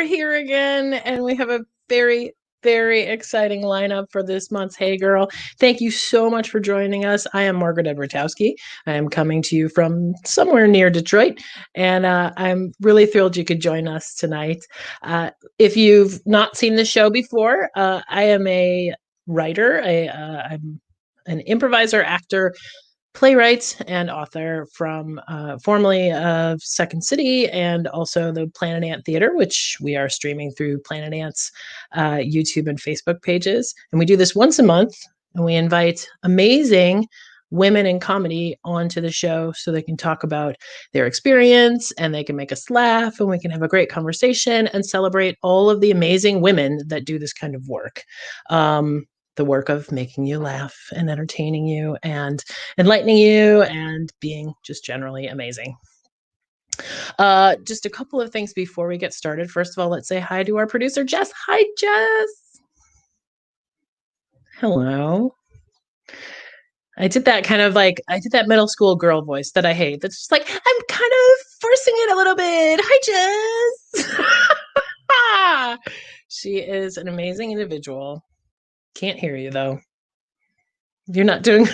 here again, and we have a very, very exciting lineup for this month's Hey Girl. Thank you so much for joining us. I am Margaret Edwardowski. I am coming to you from somewhere near Detroit, and I'm really thrilled you could join us tonight. If you've not seen the show before, I am a writer. I'm an improviser, actor, playwright and author from formerly of Second City and also the Planet Ant Theater, which we are streaming through Planet Ant's YouTube and Facebook pages. And we do this once a month, and we invite amazing women in comedy onto the show so they can talk about their experience and they can make us laugh and we can have a great conversation and celebrate all of the amazing women that do this kind of work. The work of making you laugh and entertaining you and enlightening you and being just generally amazing. Just a couple of things before we get started. First of all, let's say hi to our producer, Jess. Hi, Jess. Hello. I did that middle school girl voice that I hate. That's just like, I'm kind of forcing it a little bit. Hi, Jess. She is an amazing individual. Can't hear you though. You're not doing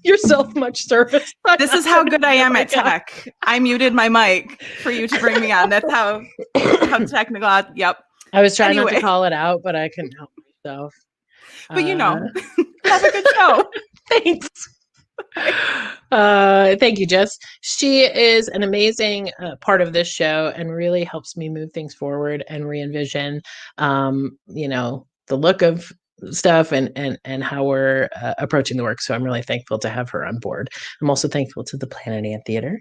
yourself much service. This is how good I am at tech. I muted my mic for you to bring me on. That's how technical. Yep. I was trying not to call it out, but I couldn't help myself. But have a good show. Thanks. Thank you, Jess. She is an amazing part of this show and really helps me move things forward and re-envision, the look of stuff and how we're approaching the work. So I'm really thankful to have her on board. I'm also thankful to the Planet Ant Theater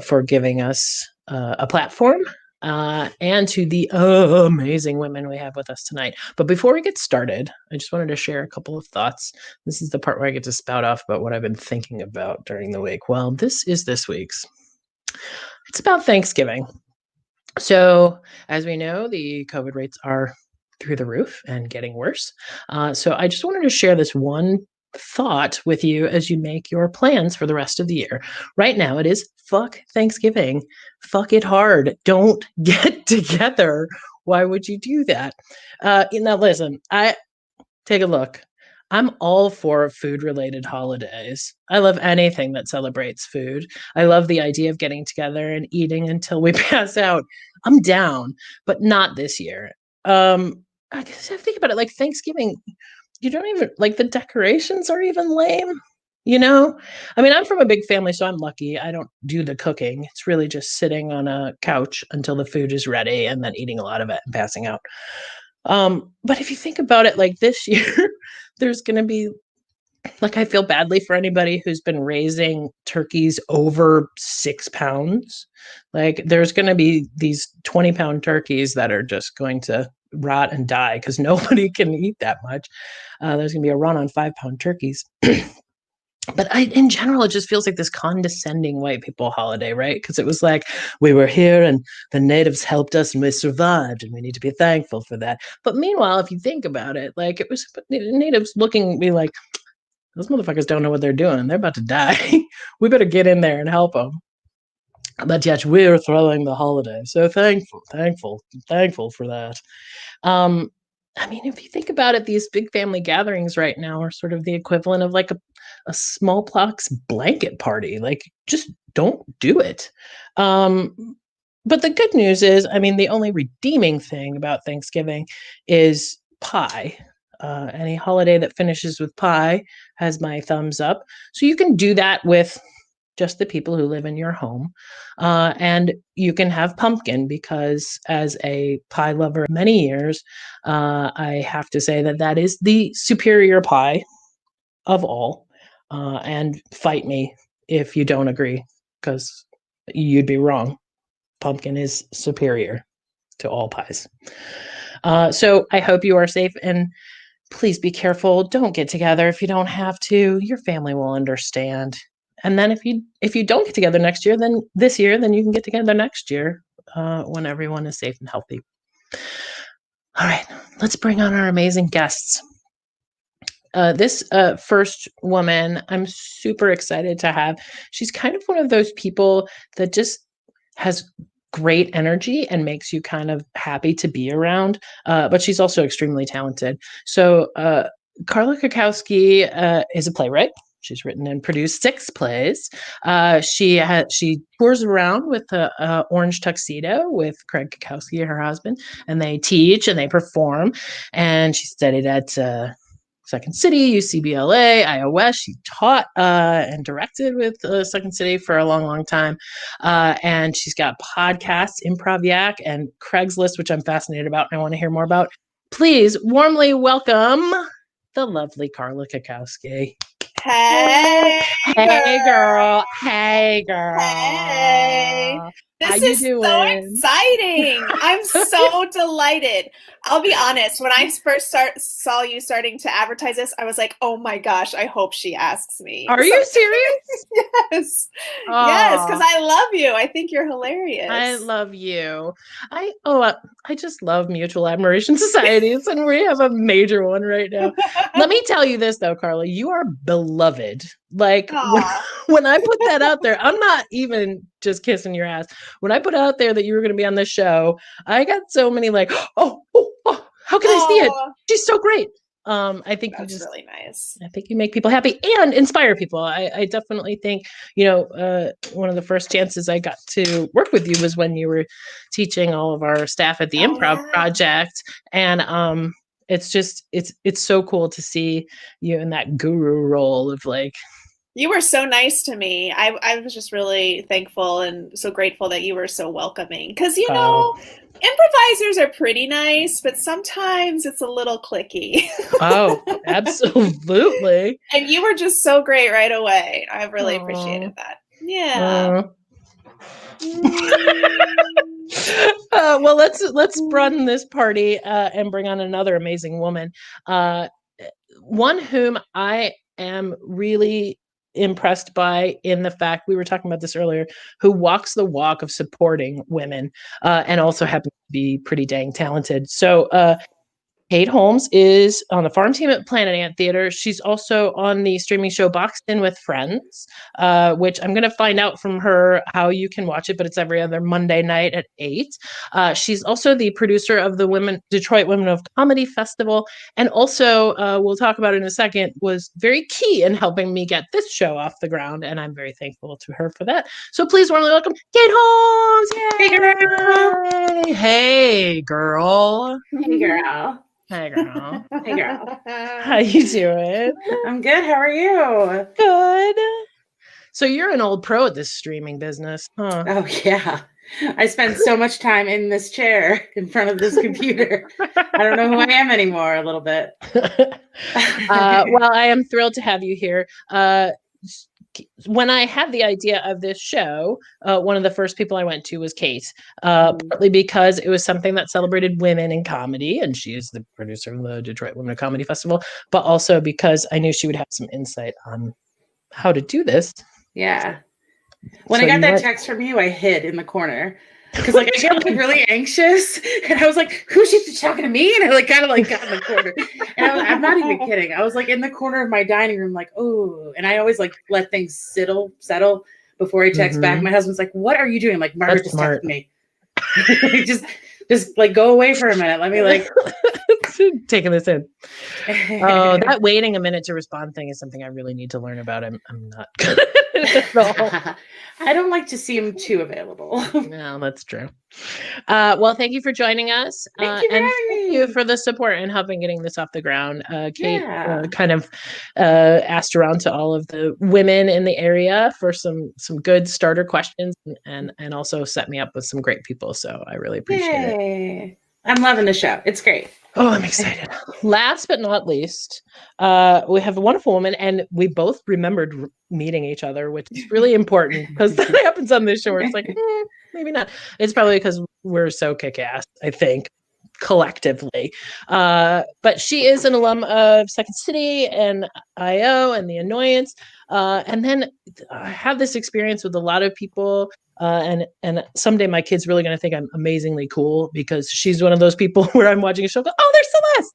for giving us a platform and to the amazing women we have with us tonight. But before we get started, I just wanted to share a couple of thoughts. This is the part where I get to spout off about what I've been thinking about during the week. Well, this is this week's. It's about Thanksgiving. So as we know, the COVID rates are through the roof and getting worse. So I just wanted to share this one thought with you as you make your plans for the rest of the year. Right now it is fuck Thanksgiving. Fuck it hard. Don't get together. Why would you do that? Now listen, take a look. I'm all for food-related holidays. I love anything that celebrates food. I love the idea of getting together and eating until we pass out. I'm down, but not this year. I guess I think about it like Thanksgiving, you don't even like the decorations are even lame, I mean, I'm from a big family, so I'm lucky. I don't do the cooking. It's really just sitting on a couch until the food is ready and then eating a lot of it and passing out. But if you think about it like this year, there's going to be I feel badly for anybody who's been raising turkeys over 6 pounds. There's going to be these 20-pound turkeys that are just going to rot and die because nobody can eat that much. There's going to be a run on 5-pound turkeys. But in general, it just feels like this condescending white people holiday, right? Because it was like, we were here and the natives helped us and we survived and we need to be thankful for that. But meanwhile, if you think about it, it was natives looking at me like, those motherfuckers don't know what they're doing. They're about to die. We better get in there and help them. But yet we're throwing the holiday. So thankful for that. I mean, if you think about it, these big family gatherings right now are sort of the equivalent of a smallpox blanket party. Just don't do it. But the good news is, I mean, the only redeeming thing about Thanksgiving is pie. Any holiday that finishes with pie has my thumbs up. So you can do that with just the people who live in your home. And you can have pumpkin because as a pie lover many years, I have to say that is the superior pie of all. And fight me if you don't agree, because you'd be wrong. Pumpkin is superior to all pies. So I hope you are safe and please be careful. Don't get together if you don't have to. Your family will understand. And then if you don't get together this year, then you can get together next year when everyone is safe and healthy. All right, let's bring on our amazing guests. This first woman, I'm super excited to have. She's kind of one of those people that just has great energy and makes you kind of happy to be around. But she's also extremely talented. So Carla Cackowski is a playwright. She's written and produced 6 plays. She tours around with a orange tuxedo with Craig Cackowski, her husband, and they teach and they perform. And she studied at Second City, UCBLA, iOS. She taught and directed with Second City for a long, long time. And she's got podcasts, Improv Yak, and Craigslist, which I'm fascinated about and I want to hear more about. Please warmly welcome the lovely Carla Cackowski. Hey, girl. Hey, girl. Hey. This is so exciting. I'm so delighted. I'll be honest. When I first saw you starting to advertise this, I was like, oh my gosh, I hope she asks me. Are you serious? Yes. Aww. Yes, because I love you. I think you're hilarious. I love you. I just love mutual admiration societies, and we have a major one right now. Let me tell you this, though, Carla. You are beloved. Like, when I put that out there, I'm not even just kissing your ass. When I put out there that you were going to be on this show, I got so many like, oh, how can I see it? She's so great. I think that's really nice. I think you make people happy and inspire people. I definitely think, one of the first chances I got to work with you was when you were teaching all of our staff at the Improv Project. And it's just, it's so cool to see you in that guru role of like, you were so nice to me. I was just really thankful and so grateful that you were so welcoming. Because, improvisers are pretty nice, but sometimes it's a little cliquey. Oh, absolutely. And you were just so great right away. I really appreciated that. Yeah. Well, let's run this party and bring on another amazing woman. One whom I am really impressed by in the fact, we were talking about this earlier, who walks the walk of supporting women and also happens to be pretty dang talented. So Kate Holmes is on the farm team at Planet Ant Theater. She's also on the streaming show Boxed In with Friends, which I'm going to find out from her how you can watch it, but it's every other Monday night at 8. She's also the producer of the Detroit Women of Comedy Festival, and also, we'll talk about it in a second, was very key in helping me get this show off the ground, and I'm very thankful to her for that. So please warmly welcome Kate Holmes! Yay! Hey, girl! Hey, girl. Hey, girl. Hey, girl. How you doing? I'm good. How are you? Good. So you're an old pro at this streaming business, huh? Oh, yeah. I spend so much time in this chair in front of this computer. I don't know who I am anymore a little bit. Well, I am thrilled to have you here. When I had the idea of this show, one of the first people I went to was Kate, partly because it was something that celebrated women in comedy, and she is the producer of the Detroit Women of Comedy Festival, but also because I knew she would have some insight on how to do this. Yeah. When I got that text from you, I hid in the corner. Because I get really anxious, and I was like, "Who's she talking to me?" And I kind of got in the corner, and I'm not even kidding. I was in the corner of my dining room, oh, and I always let things settle before I text back. My husband's like, "What are you doing?" Margaret just texted me. just go away for a minute. Let me taking this in. Oh, that waiting a minute to respond thing is something I really need to learn about. I'm not good at all. I don't like to seem too available. No, that's true. Well, thank you for joining us. Thank you for the support and helping getting this off the ground. Kate kind of asked around to all of the women in the area for some good starter questions and also set me up with some great people. So I really appreciate it. I'm loving the show. It's great. Oh, I'm excited. Last but not least, we have a wonderful woman, and we both remembered meeting each other, which is really important because that happens on this show where it's maybe not. It's probably because we're so kick-ass, I think, collectively. But she is an alum of Second City and IO and The Annoyance. And then I have this experience with a lot of people And someday my kid's really going to think I'm amazingly cool because she's one of those people where I'm watching a show, go, oh, there's Celeste.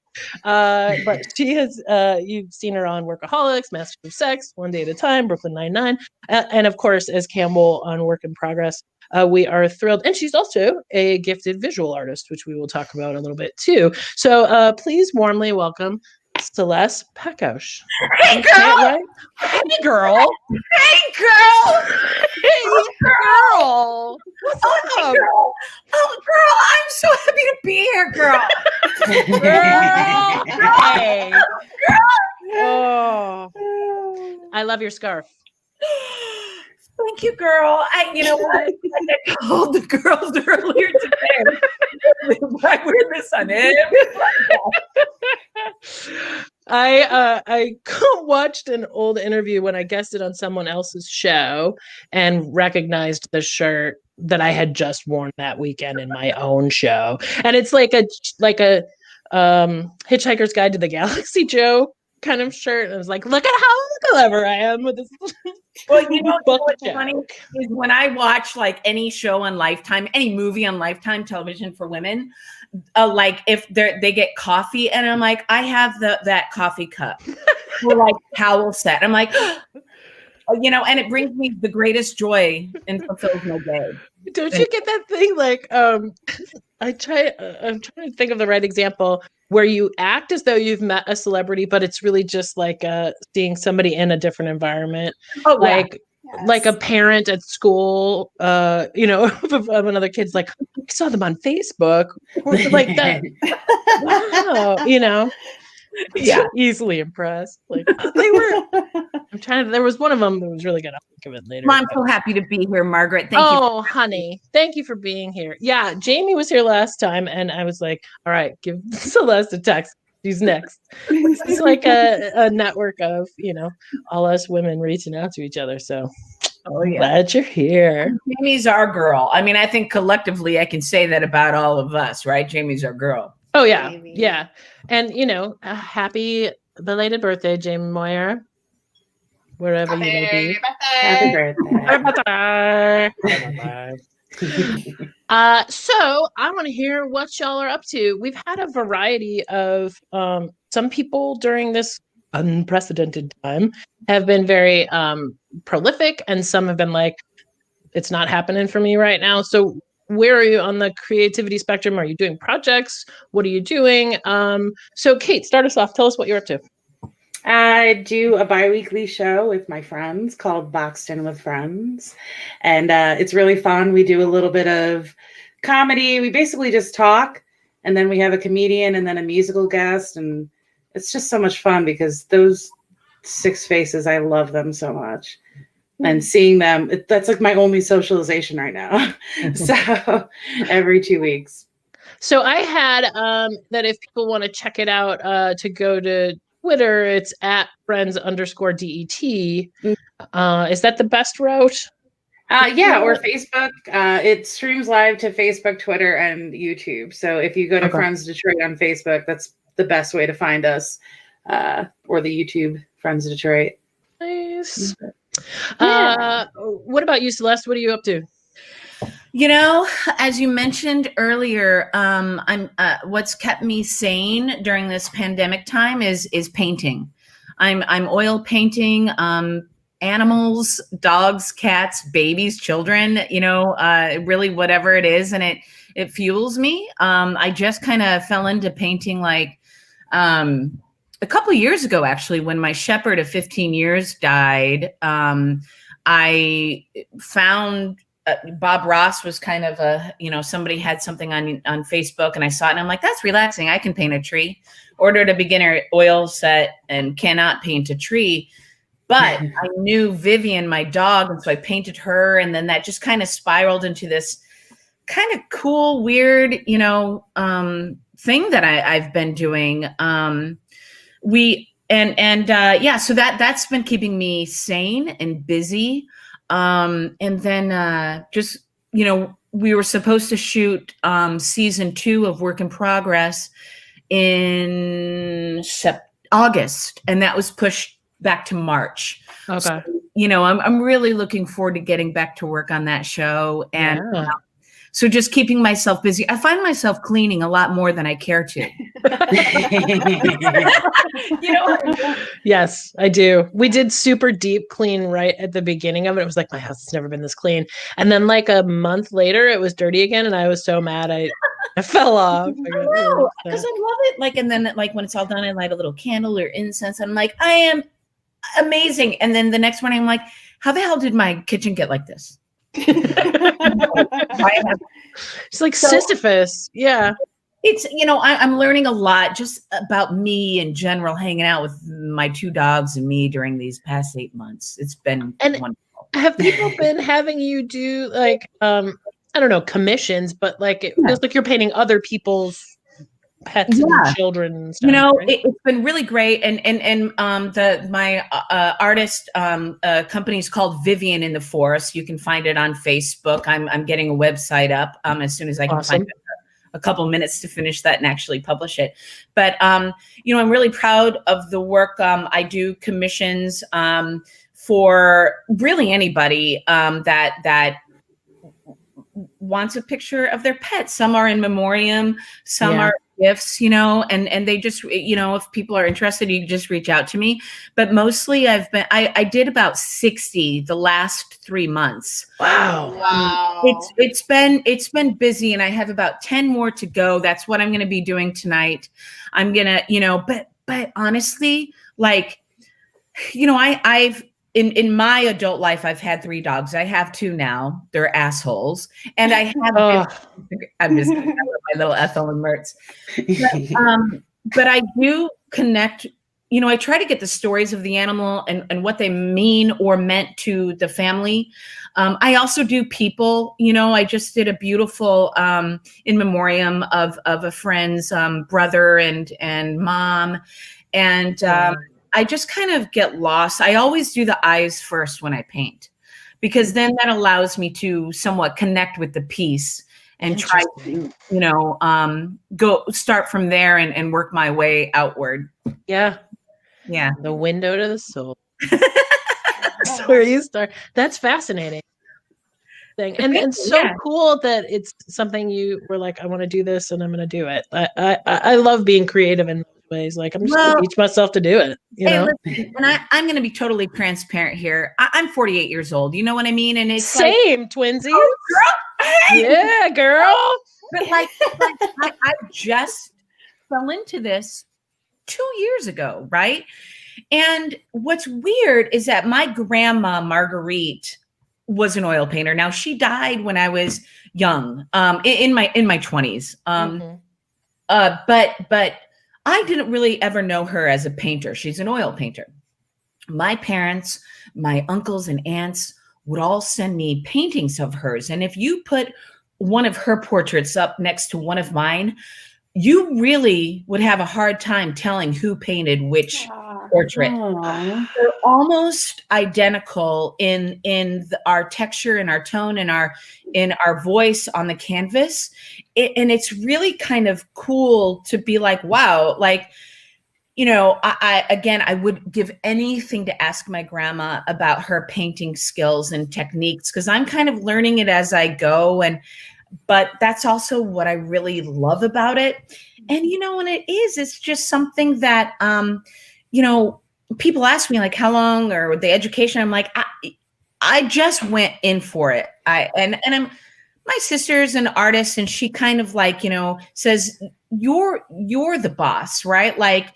But she has, you've seen her on Workaholics, Masters of Sex, One Day at a Time, Brooklyn Nine-Nine, and of course, as Campbell on Work in Progress. We are thrilled. And she's also a gifted visual artist, which we will talk about a little bit too. So please warmly welcome Celeste Pechous. Hey, girl! Hey, girl! Hey, girl! Hey, girl! What's up? Girl? Oh, girl, I'm so happy to be here, girl. Girl! Hey. Girl! Oh. I love your scarf. Thank you, girl. You know what? I called the girls earlier today. I wear this on it. I watched an old interview when I guested on someone else's show and recognized the shirt that I had just worn that weekend in my own show. And it's like a Hitchhiker's Guide to the Galaxy Joe kind of shirt. And I was like, look at how clever I am with this. Well, you know what's funny is when I watch like any show on Lifetime, any movie on Lifetime television for women, like if they get coffee and I'm like, I have that coffee cup or like towel set. I'm like, you know, and it brings me the greatest joy and fulfills my day. Don't you get that thing? Like, I'm trying to think of the right example where you act as though you've met a celebrity, but it's really just like seeing somebody in a different environment. Oh, like, yeah. Yes. Like a parent at school, you know, of another kid's like, I saw them on Facebook. Or like that. Wow, you know. Yeah, easily impressed. Like they were. There was one of them that was really good. I'll think of it later. I'm so happy to be here, Margaret. Thank you. Oh, honey, thank you for being here. Yeah, Jamie was here last time, and I was like, all right, give Celeste a text. She's next. It's like a network of, you know, all us women reaching out to each other. So, glad you're here. Jamie's our girl. I mean, I think collectively, I can say that about all of us, right? Jamie's our girl. Oh yeah, yeah. And you know, a happy belated birthday, Jamie Moyer. Wherever you may be. Happy birthday. Happy birthday. So I want to hear what y'all are up to. We've had a variety of some people during this unprecedented time have been very prolific, and some have been like, it's not happening for me right now. So where are you on the creativity spectrum? Are you doing projects? What are you doing? So Kate, start us off. Tell us what you're up to. I do a bi-weekly show with my friends called Boxed In with Friends. And it's really fun. We do a little bit of comedy. We basically just talk. And then we have a comedian and then a musical guest. And it's just so much fun because those 6 faces, I love them so much. And seeing them, that's like my only socialization right now. So every 2 weeks. So I had that if people want to check it out, to go to Twitter, it's at friends_DET. Is that the best route? Yeah, or Facebook. It streams live to Facebook, Twitter, and YouTube. So if you go to Friends Detroit on Facebook, that's the best way to find us, or the YouTube Friends Detroit. Nice. Yeah. What about you, Celeste? What are you up to? You know, as you mentioned earlier, I'm what's kept me sane during this pandemic time is painting. I'm oil painting animals, dogs, cats, babies, children, you know, really whatever it is, and it fuels me. I just kind of fell into painting like a couple of years ago, actually, when my shepherd of 15 years died. I found Bob Ross was kind of somebody had something on Facebook, and I saw it and I'm like, that's relaxing. I can paint a tree. Ordered a beginner oil set and cannot paint a tree. But I knew Vivian, my dog, and so I painted her, and then that just kind of spiraled into this kind of cool, weird, thing that I've been doing. So that's been keeping me sane and busy. And then we were supposed to shoot season 2 of Work in Progress in August, and that was pushed back to March. Okay. So, you know, I'm really looking forward to getting back to work on that show. And so just keeping myself busy. I find myself cleaning a lot more than I care to. You know? Yes, I do. We did super deep clean right at the beginning of it. It was like, my house has never been this clean. And then like a month later, it was dirty again. And I was so mad. I fell off. Because I love it. Like, and then like when it's all done, I light a little candle or incense. I'm like, I am amazing. And then the next morning, I'm like, how the hell did my kitchen get like this? It's like Sisyphus. Yeah. It's, you know, I'm learning a lot just about me in general, hanging out with my 2 dogs and me during these past 8 months. It's been wonderful. Have people been having you do like, I don't know, commissions, but like it feels like you're painting other people's pets and children and stuff, you know, right? it's been really great. And my artist company is called Vivian in the Forest. You can find it on Facebook. I'm getting a website up as soon as I can find a couple minutes to finish that and actually publish it. But you know, I'm really proud of the work. I do commissions for really anybody that wants a picture of their pet. Some are in memoriam, some are gifts, you know, and they just, you know, if people are interested, you can just reach out to me. But mostly I did about 60 the last 3 months. Wow. It's been busy, and I have about 10 more to go. That's what I'm going to be doing tonight. I'm going to, you know, but honestly, like, you know, I've in my adult life, I've had 3 dogs. I have 2 now. They're assholes. And I have, I'm just my little Ethel and Mertz. But I do connect, you know, I try to get the stories of the animal and what they mean or meant to the family. I also do people, you know, I just did a beautiful in memoriam of a friend's brother and mom. And I just kind of get lost. I always do the eyes first when I paint, because then that allows me to somewhat connect with the piece and try to, you know, go start from there and work my way outward. Yeah. Yeah. The window to the soul. That's where you start. That's fascinating. And so cool that it's something you were like, I want to do this and I'm going to do it. I love being creative in ways. Like, I'm just going to teach myself to do it. You know? Listen, and I'm going to be totally transparent here. I'm 48 years old. You know what I mean? And it's same, like, twinsies. Oh, girl. Yeah, girl. But like I just fell into this 2 years ago, right? And what's weird is that my grandma Marguerite was an oil painter. Now, she died when I was young, in my 20s. But I didn't really ever know her as a painter. She's an oil painter. My parents, my uncles and aunts would all send me paintings of hers. And if you put one of her portraits up next to one of mine, you really would have a hard time telling who painted which portrait. They're almost identical in our texture and our tone and in our voice on the canvas. And it's really kind of cool to be like, wow, like, you know, I would give anything to ask my grandma about her painting skills and techniques, because I'm kind of learning it as I go. But that's also what I really love about it. And, you know, when it's just something that, you know, people ask me like how long or the education. I'm like, I just went in for it. My sister's an artist, and she kind of like, you know, says, you're the boss, right? Like,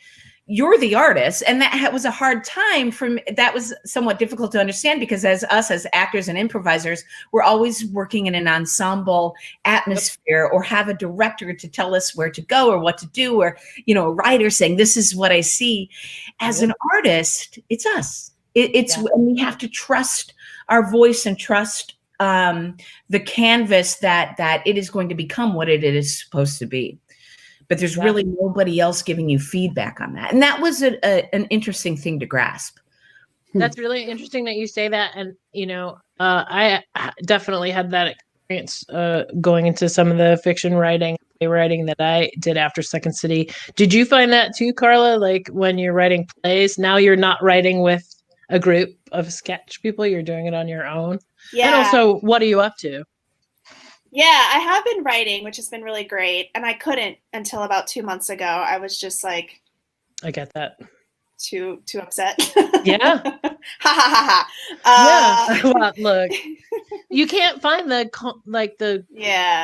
you're the artist. And that was a hard time that was somewhat difficult to understand, because as actors and improvisers, we're always working in an ensemble atmosphere, or have a director to tell us where to go or what to do, or, you know, a writer saying, this is what I see. As an artist, it's us. And we have to trust our voice and trust the canvas that it is going to become what it is supposed to be. But there's really nobody else giving you feedback on that. And that was an interesting thing to grasp. That's really interesting that you say that. And, you know, I definitely had that experience going into some of the fiction writing that I did after Second City. Did you find that too, Carla? Like when you're writing plays, now you're not writing with a group of sketch people, you're doing it on your own. Yeah. And also, what are you up to? Yeah, I have been writing, which has been really great. And I couldn't until about 2 months ago. I was just like, I get that. Too upset. Yeah. Ha ha ha ha. Yeah. Well, look, you can't find the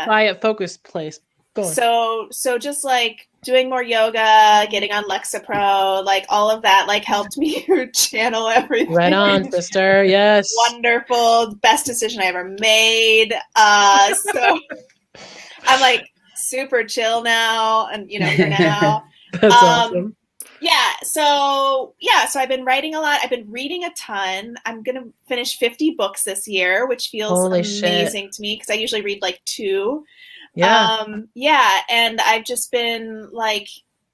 quiet, focused place. So just like doing more yoga, getting on Lexapro, like all of that, like helped me channel everything. Right on, sister. Yes. Wonderful. Best decision I ever made. So I'm like super chill now, and for now. That's awesome. So I've been writing a lot. I've been reading a ton. I'm going to finish 50 books this year, which feels amazing to me because I usually read like 2. Yeah. And I've just been like,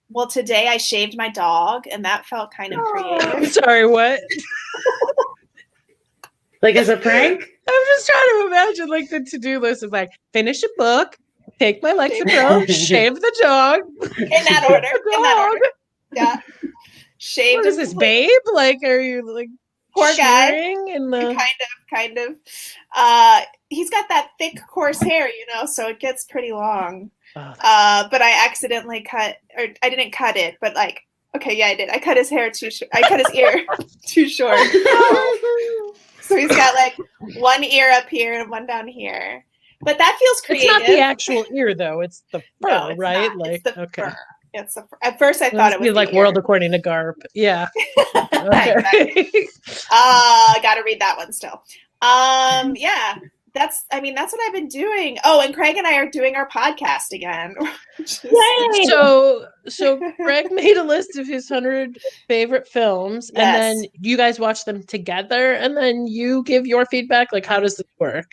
well, today I shaved my dog and that felt kind of creative. Sorry, what? Like as a prank? I'm just trying to imagine like the to-do list is like finish a book, take my Lexapro, shave the dog. In that order. Yeah. Shaved. What is this, babe? Like, are you like poor guy? Kind of. He's got that thick, coarse hair, so it gets pretty long. But I accidentally cut, or I didn't cut it, but like, okay, yeah, I did. I cut his hair too short. I cut his ear too short. So he's got like one ear up here and one down here. But that feels creative. It's not the actual ear, though. It's the fur, no, right? Not. Like, it's the okay. fur. It's the fur. At first, I thought it was like World According to Garp. Yeah. Okay. I got to read that one still. Yeah. That's what I've been doing. Oh, and Craig and I are doing our podcast again. Yay! So Craig made a list of his 100 favorite films, and then you guys watch them together, and then you give your feedback. Like, how does this work?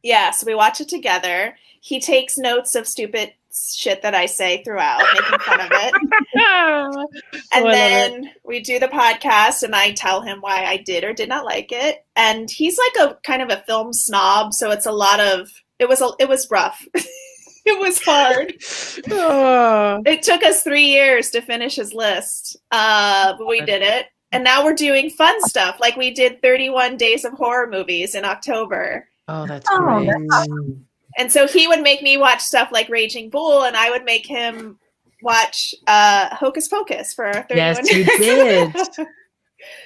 Yeah, so we watch it together. He takes notes of stupid shit that I say throughout, making fun of it. And then we do the podcast and I tell him why I did or did not like it. And he's like a kind of a film snob, so it's a lot of it was rough. It was hard. It took us 3 years to finish his list. But we did it. And now we're doing fun stuff. Like we did 31 Days of Horror Movies in October. Oh, that's great. And so he would make me watch stuff like Raging Bull, and I would make him watch Hocus Pocus for 31 Yes, days. you did.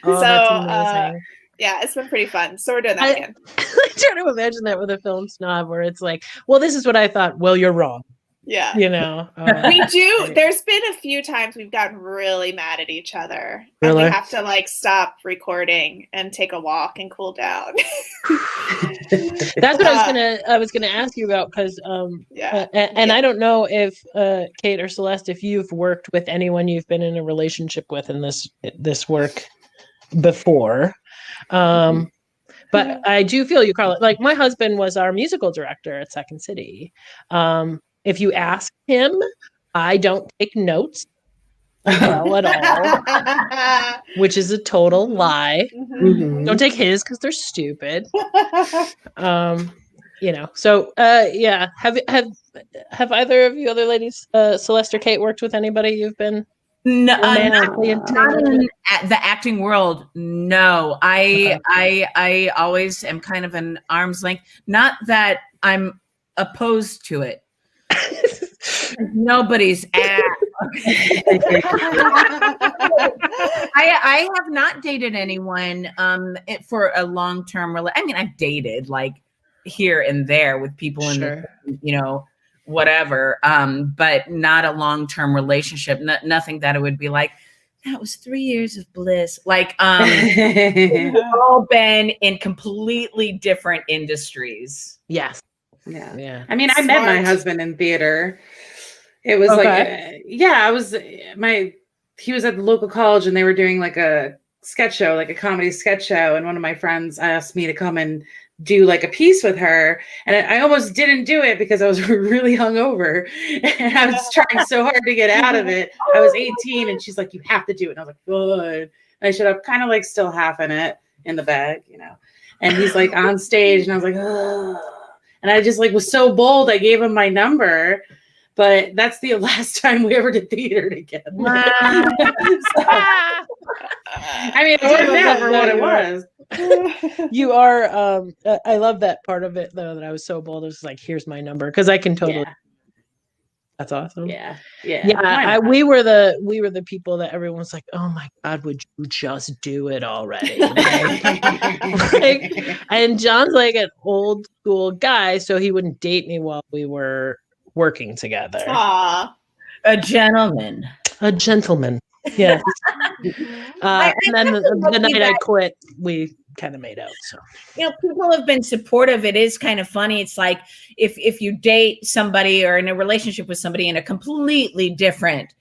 Oh, that's amazing. Yeah, it's been pretty fun. So we're doing that again. I try to imagine that with a film snob where it's like, well, this is what I thought. Well, you're wrong. Yeah. We do. There's been a few times we've gotten really mad at each other. Really? And we have to like stop recording and take a walk and cool down. That's what I was gonna ask you about, because I don't know if Kate or Celeste, if you've worked with anyone you've been in a relationship with in this work before. But I do feel you, Carla. Like my husband was our musical director at Second City. If you ask him, I don't take notes at all, which is a total lie. Mm-hmm. Don't take his because they're stupid. So have either of you other ladies, Celeste or Kate, worked with anybody you've been romantically not in the acting world? No, I always am kind of an arm's length. Not that I'm opposed to it. Nobody's ass. I have not dated anyone for a long-term I've dated like here and there with people in whatever, but not a long-term relationship. Nothing that it would be like, that was 3 years of bliss. Like we've all been in completely different industries. Yes. Yeah. I mean, I met my husband in theater. It was he was at the local college and they were doing like a sketch show, like a comedy sketch show. And one of my friends asked me to come and do like a piece with her. And I almost didn't do it because I was really hungover and I was trying so hard to get out of it. I was 18 and she's like, you have to do it. And I was like, good. And I should have kind of like still half in it in the bag, And he's like on stage and I was like, oh. And I just like was so bold. I gave him my number, but that's the last time we ever did theater together. Wow. I mean, it worked out for what it was. You are, I love that part of it though, that I was so bold. It was like, here's my number. Cause I can totally, that's awesome. Yeah. We were the people that everyone's like, oh my God, would you just do it already? And John's like an old school guy, so he wouldn't date me while we were working together. Aww. A gentleman. Yes. And then the night I quit, we kind of made out. So people have been supportive. It is kind of funny. It's like if you date somebody or in a relationship with somebody in a completely different,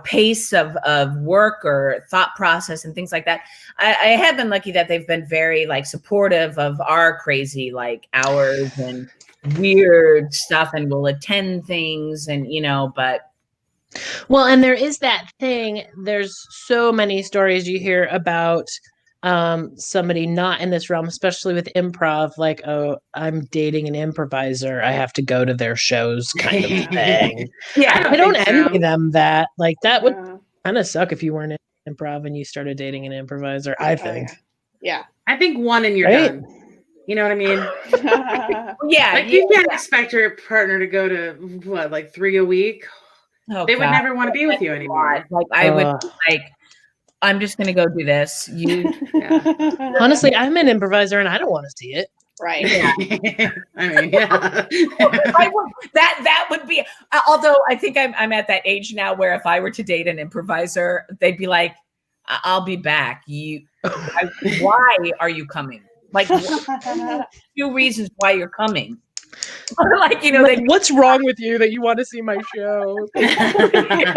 pace of work or thought process and things like that. I have been lucky that they've been very like supportive of our crazy like hours and weird stuff, and will attend things and but. Well, and there is that thing. There's so many stories you hear about somebody not in this realm, especially with improv, like, oh, I'm dating an improviser, I have to go to their shows kind of thing. I don't envy them that. Like, that would kind of suck if you weren't in improv and you started dating an improviser, I think. Yeah. I think one and you're done. You know what I mean? Like, you can't expect your partner to go to, what, like 3 a week? They would never want to be with you anymore. Like, I would, like, I'm just going to go do this. Honestly, I'm an improviser and I don't want to see it. Right. I mean, that would be, although I think I'm at that age now where if I were to date an improviser, they'd be like, I'll be back. Why are you coming? Like, 2 reasons why you're coming. Like, what's wrong with you that you want to see my show? Yeah,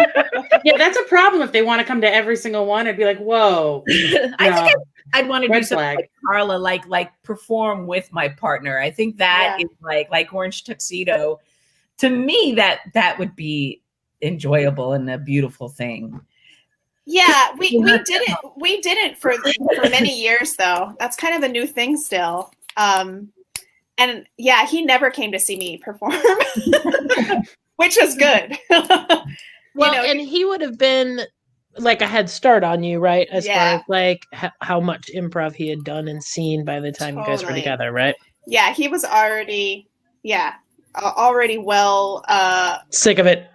that's a problem. If they want to come to every single one, I'd be like, whoa. I think I'd want to do something like Carla, like perform with my partner. I think that is like Orange Tuxedo. To me, that would be enjoyable and a beautiful thing. Yeah, we didn't for many years though. That's kind of a new thing still. And yeah, he never came to see me perform, which was good. Well, and he would have been like a head start on you, right? As far as like how much improv he had done and seen by the time you guys were together, right? Yeah, he was already well sick of it.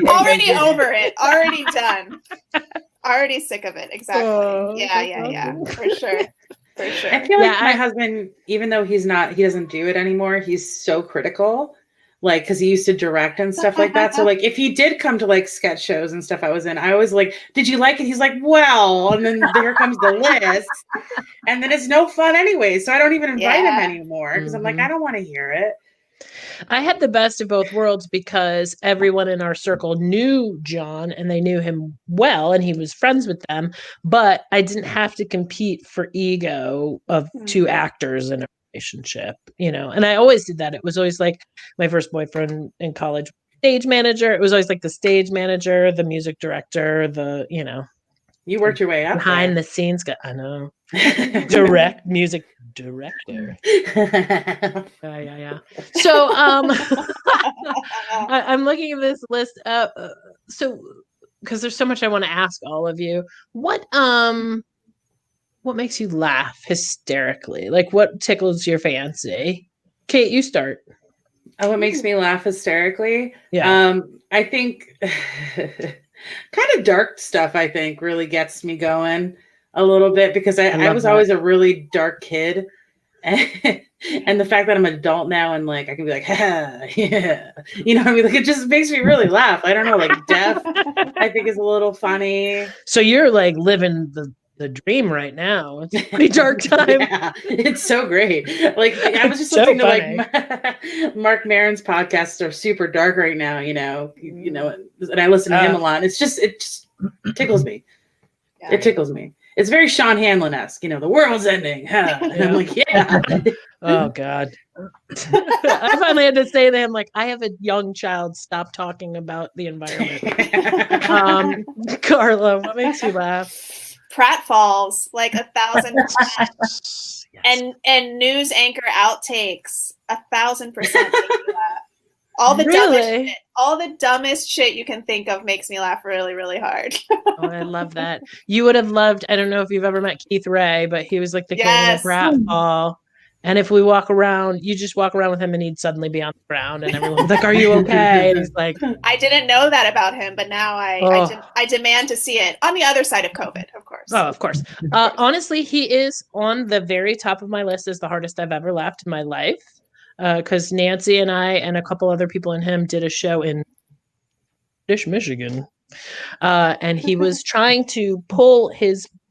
Already over it, already done. Already sick of it. Exactly. Yeah, for sure. For sure. I feel like my husband, even though he doesn't do it anymore, he's so critical, like, because he used to direct and stuff like that. So, like, if he did come to, like, sketch shows and stuff I was in, I was like, did you like it? He's like, well, and then here comes the list. And then it's no fun anyway. So I don't even invite him anymore because I'm like, I don't want to hear it. I had the best of both worlds because everyone in our circle knew John and they knew him well and he was friends with them, but I didn't have to compete for ego of two actors in a relationship, and I always did that. It was always like my first boyfriend in college, stage manager. It was always like the stage manager, the music director, you worked your way up behind the scenes. I know. Music director. Yeah. So I'm looking at this list up. So because there's so much I want to ask all of you. What makes you laugh hysterically? Like, what tickles your fancy? Kate, you start. Oh, what makes me laugh hysterically? Yeah. I think kind of dark stuff, I think, really gets me going a little bit because I was always a really dark kid. And the fact that I'm an adult now and like I can be like, yeah, what I mean? Like, it just makes me really laugh. I don't know, like death, I think is a little funny. So you're like living the dream right now. It's a pretty dark time. Yeah, it's so great. Like, I was just listening to like Mark Maron's podcasts are super dark right now, and I listen to him a lot. It just tickles me. Yeah. It tickles me. It's very Sean Hanlon-esque, the world's ending. And I'm like, yeah. Oh God. I finally had to say to him, like, I have a young child. Stop talking about the environment. Carla, what makes you laugh? pratfalls, like 1,000%. Yes. And news anchor outtakes, 1,000% make me laugh. All the dumbest shit you can think of makes me laugh really, really hard. Oh, I love that. You would have loved, I don't know if you've ever met Keith Ray, but he was like the king of pratfall. And if we walk around, you just walk around with him and he'd suddenly be on the ground and everyone's like, are you okay? And he's like, I didn't know that about him, but now I demand to see it on the other side of COVID, of course. Oh, of course. Honestly, he is on the very top of my list as the hardest I've ever laughed in my life. Because Nancy and I and a couple other people and him did a show in Michigan. And he was trying to pull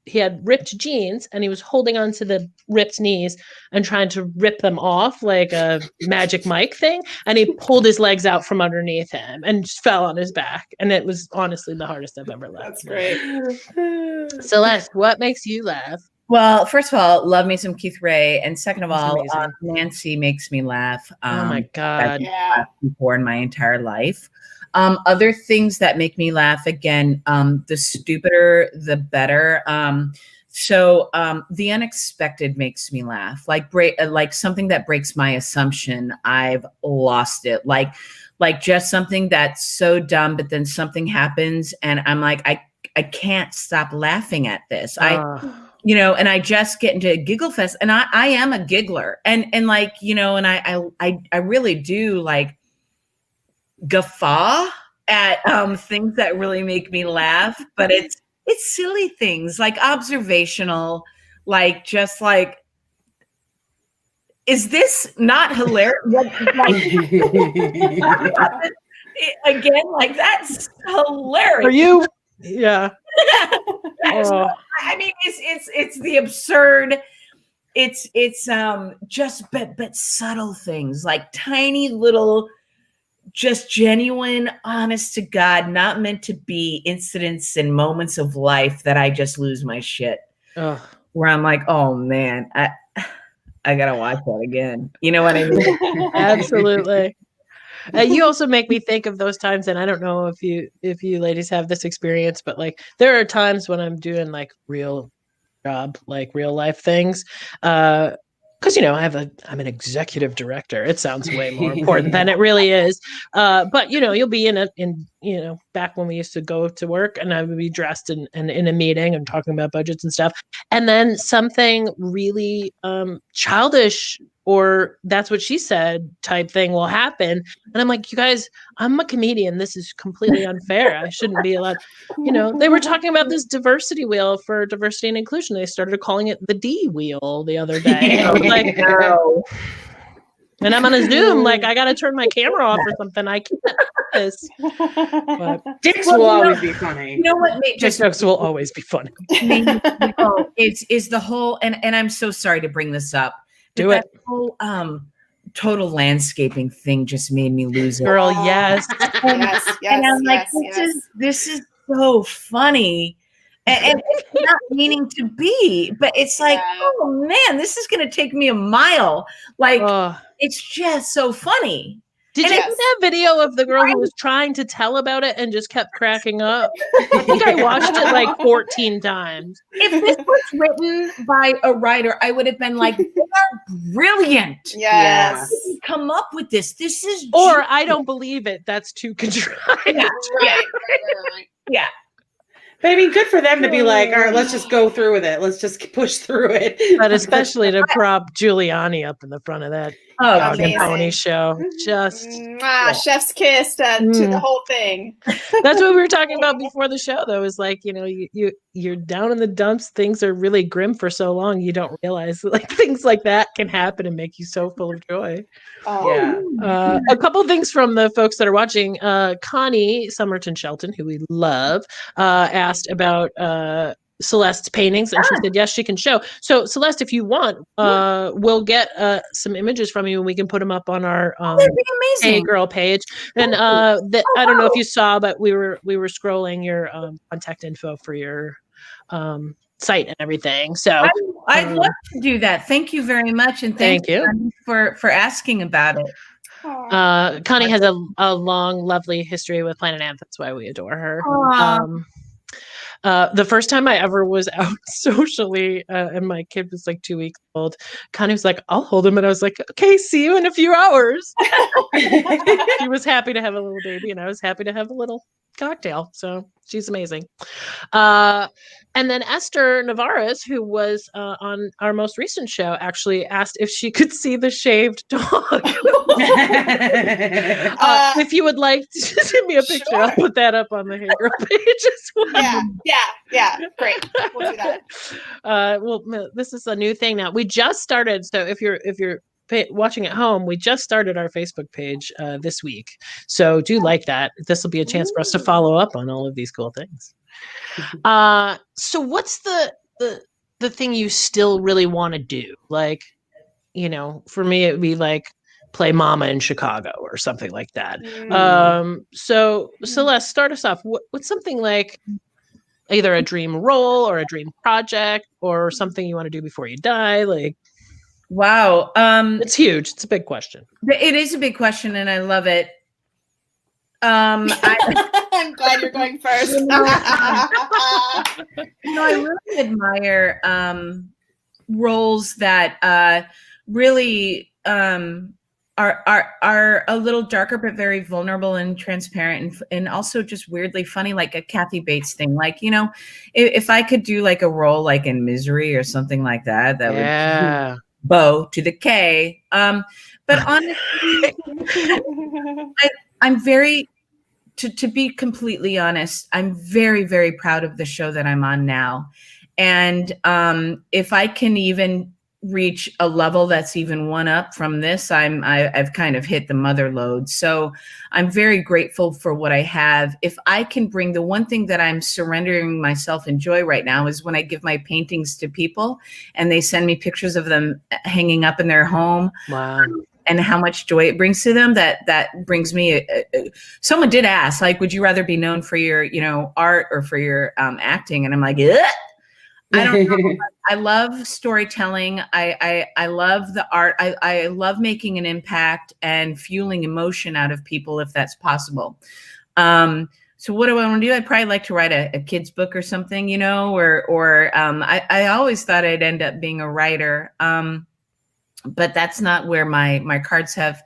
he had ripped jeans and he was holding onto the ripped knees and trying to rip them off like a Magic Mike thing. And he pulled his legs out from underneath him and just fell on his back. And it was honestly the hardest I've ever laughed. That's great. Celeste, what makes you laugh? Well, first of all, love me some Keith Ray. And second of all, Nancy makes me laugh. Oh my God. I've before in my entire life. Other things that make me laugh, again, the stupider, the better. So the unexpected makes me laugh. Like something that breaks my assumption, I've lost it. Like just something that's so dumb, but then something happens and I'm like, I can't stop laughing at this. And I just get into a giggle fest, and I am a giggler, and like, and I really do like guffaw at things that really make me laugh, but it's silly things, like observational, like just like, is this not hilarious? Again, like that's hilarious. Are you? Yeah. I mean, it's the absurd. It's just but subtle things, like tiny little, just genuine, honest to God, not meant to be incidents and moments of life that I just lose my shit. Where I'm like, oh man, I gotta watch that again. You know what I mean? Absolutely. You also make me think of those times, and I don't know if you ladies have this experience, but like there are times when I'm doing like real job, like real life things, because I'm an executive director. It sounds way more important than it really is. But you'll be in back when we used to go to work, and I would be dressed and in a meeting and talking about budgets and stuff, and then something really childish or that's what she said type thing will happen. And I'm like, you guys, I'm a comedian. This is completely unfair. I shouldn't be allowed. They were talking about this diversity wheel for diversity and inclusion. They started calling it the D wheel the other day. And I was like, no. And I'm on a Zoom, like I got to turn my camera off or something. I can't do this. But dicks will always be funny. You know what? Jokes will always be funny. Is the whole, and I'm so sorry to bring this up. Do it. Whole total landscaping thing just made me lose it. Girl, yes. And I'm like, this is so funny. And it's not meaning to be, but it's like, oh man, this is going to take me a mile. Like, it's just so funny. Did you see that video of the girl who was trying to tell about it and just kept cracking up? I think I watched it like 14 times. If this was written by a writer, I would have been like, they are brilliant. Yes. Come up with this. This is or I don't believe it. That's too contrived. Yeah. Right. Yeah. But I mean, good for them to be like, all right, let's just go through with it. Let's just push through it. But especially to prop Giuliani up in the front of that Dog and Pony show. Just chef's kiss to the whole thing. That's what we were talking about before the show, though, is like, you're down in the dumps. Things are really grim for so long. You don't realize like things like that can happen and make you so full of joy. A couple things from the folks that are watching. Connie Somerton Shelton, who we love, asked about Celeste's paintings, and she said yes, she can show. So Celeste, if you want, we'll get some images from you and we can put them up on our Hey Girl page. And I don't know if you saw, but we were scrolling your contact info for your site and everything. So I'd love to do that. Thank you very much, and thank you for asking about it. Connie has a long, lovely history with Planet Amp. That's why we adore her. The first time I ever was out socially, and my kid was like 2 weeks old, Connie was like, I'll hold him. And I was like, okay, see you in a few hours. She was happy to have a little baby, and I was happy to have a little cocktail. So she's amazing. And then Esther Navarez, who was on our most recent show, actually asked if she could see the shaved dog. If you would like to send me a picture, sure. I'll put that up on the Hey Girl page as well. Yeah, great. We'll do that. Well, this is a new thing now. We just started. So if you're watching at home, we just started our Facebook page this week. So do like that. This will be a chance for us to follow up on all of these cool things. So what's the thing you still really want to do? Like, for me, it'd be like play Mama in Chicago or something like that. So Celeste, start us off. What's something like either a dream role or a dream project or something you want to do before you die? Like, wow. It's huge. It's a big question. It is a big question, and I love it. I'm glad you're going first. I really admire roles that really are a little darker, but very vulnerable and transparent, and also just weirdly funny, like a Kathy Bates thing. Like, if I could do like a role like in Misery or something like that, that would bow to the K. But honestly, I'm very, to be completely honest, I'm very, very proud of the show that I'm on now. And if I can even reach a level that's even one up from this, I've kind of hit the mother load. So I'm very grateful for what I have. If I can bring, the one thing that I'm surrendering myself in joy right now is when I give my paintings to people and they send me pictures of them hanging up in their home. Wow. And how much joy it brings to them. That brings me. Someone did ask, like, would you rather be known for your, art or for your acting? And I'm like, ugh. I don't know. I love storytelling. I love the art. I love making an impact and fueling emotion out of people if that's possible. So what do I want to do? I'd probably like to write a kid's book or something, or I always thought I'd end up being a writer. But that's not where my cards have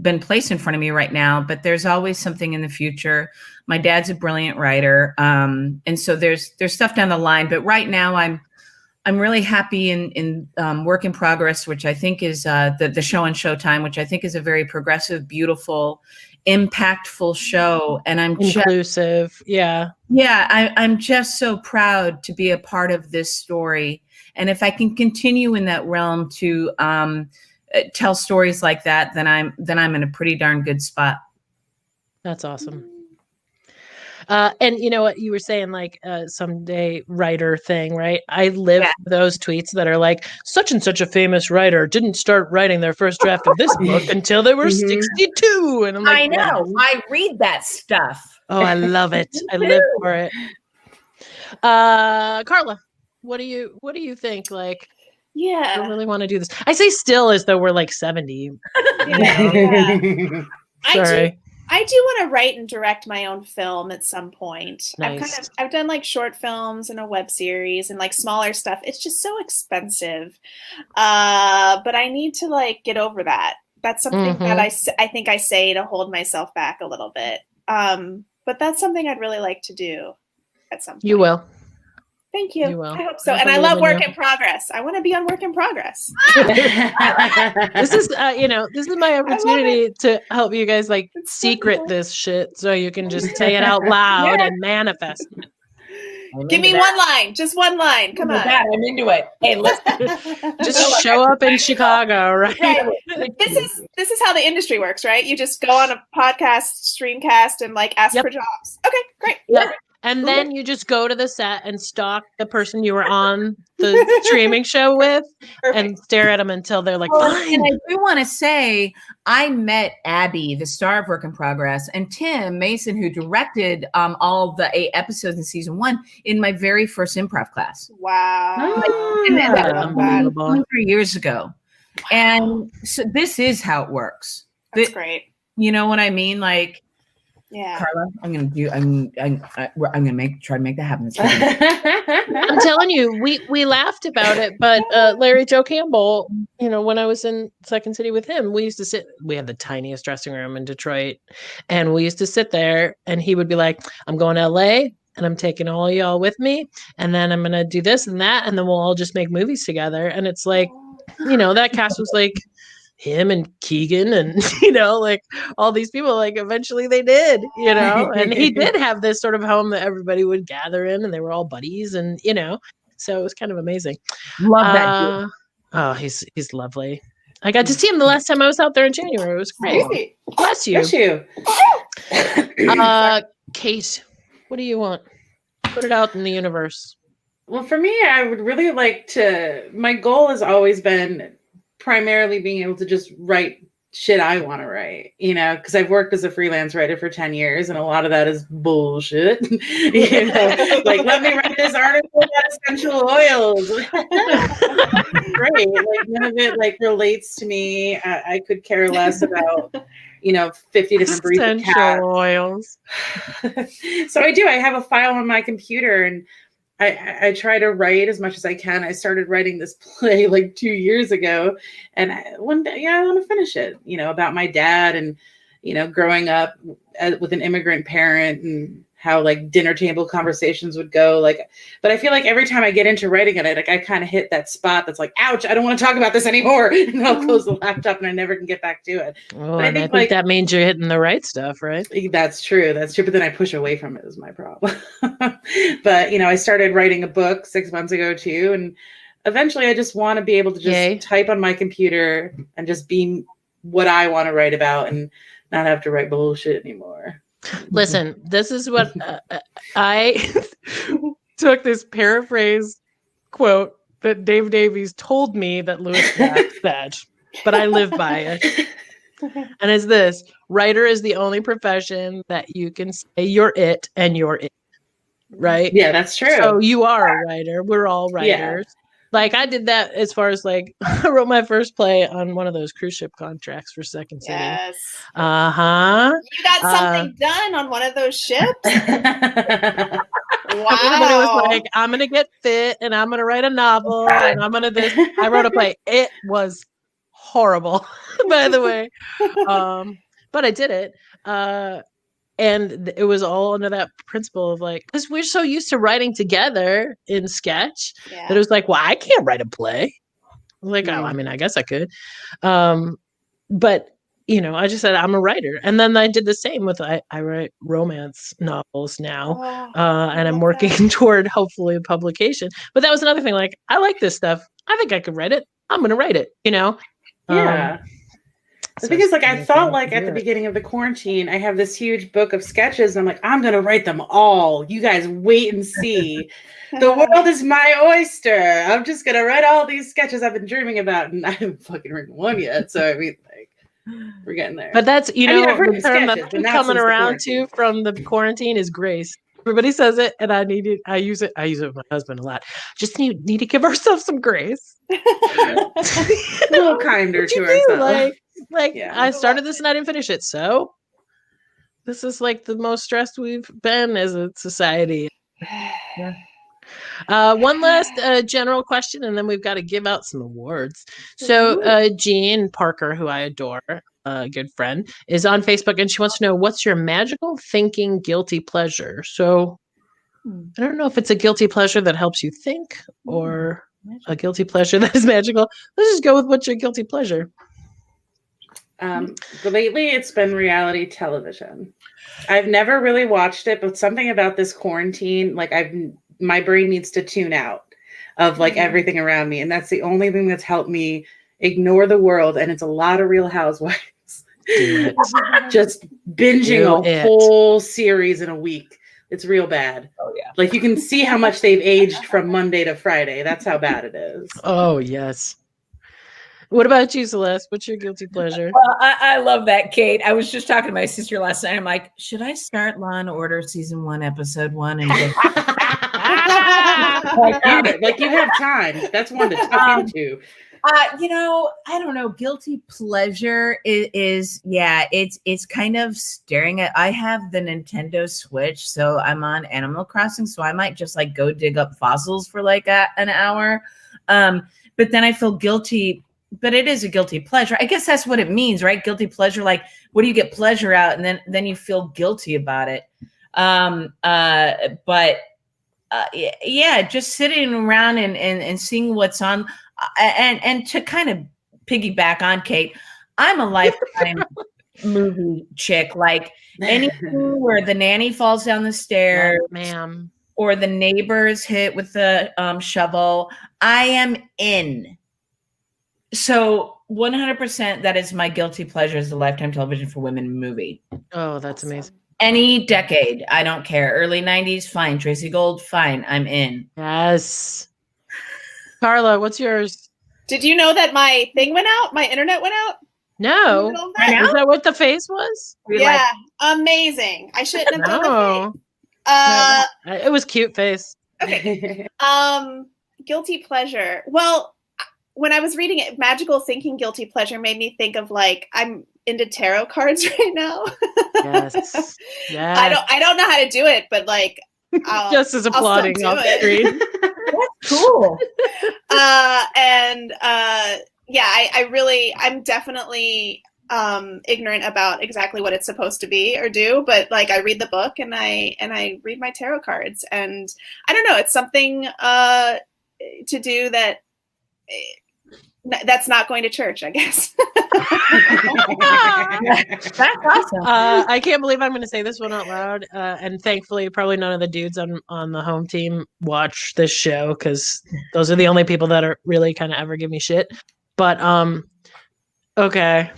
been placed in front of me right now. But there's always something in the future. My dad's a brilliant writer, and so there's stuff down the line. But right now, I'm really happy in Work in Progress, which I think is the show on Showtime, which I think is a very progressive, beautiful, impactful show. And I'm inclusive, I'm just so proud to be a part of this story. And if I can continue in that realm to tell stories like that, then I'm in a pretty darn good spot. That's awesome. And you know what you were saying, like someday writer thing, right? I live for those tweets that are like, such and such a famous writer didn't start writing their first draft of this book until they were 62. And I'm like, I know. I read that stuff. Oh, I love it. I live for it. Carla, what do you think? Like, I really want to do this. I say still as though we're like 70. Sorry. I do want to write and direct my own film at some point. Nice. I've done like short films and a web series and like smaller stuff. It's just so expensive. But I need to like get over that. That's something that I think I say to hold myself back a little bit. But that's something I'd really like to do at some point. You will. Thank you. You will. I hope so. And I love Work in Progress. I want to be on Work in Progress. This is my opportunity to help you guys like secret this shit so you can just say it out loud and manifest it. Give me one line, just one line. Come on. I'm into it. Hey, let's just show up in Chicago, right? This is how the industry works, right? You just go on a podcast, streamcast, and like ask for jobs. Okay, great. Yep. And then you just go to the set and stalk the person you were on the streaming show with and stare at them until they're like, fine. And I do want to say, I met Abby, the star of Work in Progress, and Tim Mason, who directed all the 8 episodes in season 1, in my very first improv class. Wow. And that was 23 years ago. Wow. And so this is how it works. That's great. You know what I mean? Like, Yeah. Carla, I'm gonna try to make that happen. I'm telling you, we laughed about it, but Larry Joe Campbell, when I was in Second City with him, we had the tiniest dressing room in Detroit, and we used to sit there, and he would be like, I'm going to LA, and I'm taking all y'all with me, and then I'm gonna do this and that, and then we'll all just make movies together. And it's like, that cast was like him and Keegan and like all these people, like eventually they did, and he did have this sort of home that everybody would gather in, and they were all buddies, and so it was kind of amazing. Love that. Oh, he's lovely. I got to see him the last time I was out there in January. It was great. Bless you. Bless you. Kate, what do you want? Put it out in the universe. Well, for me, I would really like to, my goal has always been primarily being able to just write shit I want to write, because I've worked as a freelance writer for 10 years, and a lot of that is bullshit. Like, let me write this article about essential oils. Great. Like, none of it like relates to me. I could care less about 50 different breeds of cats. Oils. So I have a file on my computer, and I try to write as much as I can. I started writing this play like 2 years ago, and one day, I want to finish it, about my dad and, growing up with an immigrant parent, and how like dinner table conversations would go. Like, but I feel like every time I get into writing it, I kind of hit that spot that's like, ouch, I don't want to talk about this anymore. And I'll close the laptop and I never can get back to it. Oh, but I think that means you're hitting the right stuff, right? That's true. But then I push away from it is my problem. But, I started writing a book 6 months ago too. And eventually I just want to be able to just type on my computer and just be what I want to write about and not have to write bullshit anymore. Listen, this is what I took this paraphrase quote that Dave Davies told me that Louis Black said, but I live by it. And it's this: writer is the only profession that you can say you're it and you're it. Right? Yeah, that's true. So you are a writer. We're all writers. Yeah. Like I did that as far as like I wrote my first play on one of those cruise ship contracts for Second City. Yes. Uh-huh. You got something done on one of those ships? Wow. Everybody was like, I'm going to get fit and I'm going to write a novel and I'm going to this. I wrote a play. It was horrible, by the way. But I did it. And it was all under that principle of like, because we're so used to writing together in sketch that it was like, well, I can't write a play. I was like, oh, I mean, I guess I could. But, I just said, I'm a writer. And then I did the same with, I write romance novels now. And I'm working toward hopefully a publication. But that was another thing. Like, I like this stuff. I think I could write it. I'm going to write it, Yeah. The thing is, like, I thought, like, at the beginning of the quarantine, I have this huge book of sketches, and I'm like, I'm going to write them all. You guys wait and see. The world is my oyster. I'm just going to write all these sketches I've been dreaming about, and I haven't fucking written one yet. So, I mean, like, we're getting there. But that's, the term that's been coming around to from the quarantine is grace. Everybody says it, and I use it with my husband a lot. Just need to give ourselves some grace. A little kinder to ourselves. I started this and I didn't finish it. So this is like the most stressed we've been as a society. One last general question, and then we've got to give out some awards. So Jean Parker, who I adore, a good friend, is on Facebook, and she wants to know, what's your magical thinking guilty pleasure? So I don't know if it's a guilty pleasure that helps you think or a guilty pleasure that is magical. Let's just go with what's your guilty pleasure. But lately it's been reality television. I've never really watched it, but something about this quarantine, like my brain needs to tune out of like everything around me. And that's the only thing that's helped me ignore the world. And it's a lot of Real Housewives. Just binging a whole series in a week. It's real bad. Oh yeah. Like you can see how much they've aged from Monday to Friday. That's how bad it is. Oh yes. What about you, Celeste? What's your guilty pleasure? Well, I love that, Kate. I was just talking to my sister last night. I'm like, should I start Law and Order season 1, episode 1? And Like you have time. That's one to tuck into. I don't know. Guilty pleasure is it's kind of staring at. I have the Nintendo Switch, so I'm on Animal Crossing, so I might just like go dig up fossils for like an hour. But then I feel guilty. But it is a guilty pleasure. I guess that's what it means, right? Guilty pleasure. Like, what do you get pleasure out, and then you feel guilty about it. Just sitting around and seeing what's on, and to kind of piggyback on Kate, I'm a lifetime movie chick. Like anything where the nanny falls down the stairs, ma'am, or the neighbors hit with the shovel, I am in. So 100%, that is my guilty pleasure, is the Lifetime Television for Women movie. Oh, that's amazing. Any decade, I don't care. Early 90s, fine. Tracy Gold, fine. I'm in. Yes. Carla, what's yours? Did you know that my thing went out? My internet went out? No. Is that what the face was? Yeah. Amazing. I shouldn't have done the face. It was cute face. Okay. Guilty pleasure. Well, when I was reading it, magical thinking guilty pleasure made me think of like, I'm into tarot cards right now. Yes. Yes. I don't know how to do it, but like, just as applauding off screen. That's cool. I'm definitely ignorant about exactly what it's supposed to be or do, but like I read the book and I read my tarot cards, and I don't know, it's something to do that's not going to church, I guess. That's awesome. I can't believe I'm going to say this one out loud. And thankfully, probably none of the dudes on the home team watch this show, because those are the only people that are really kind of ever give me shit. But okay.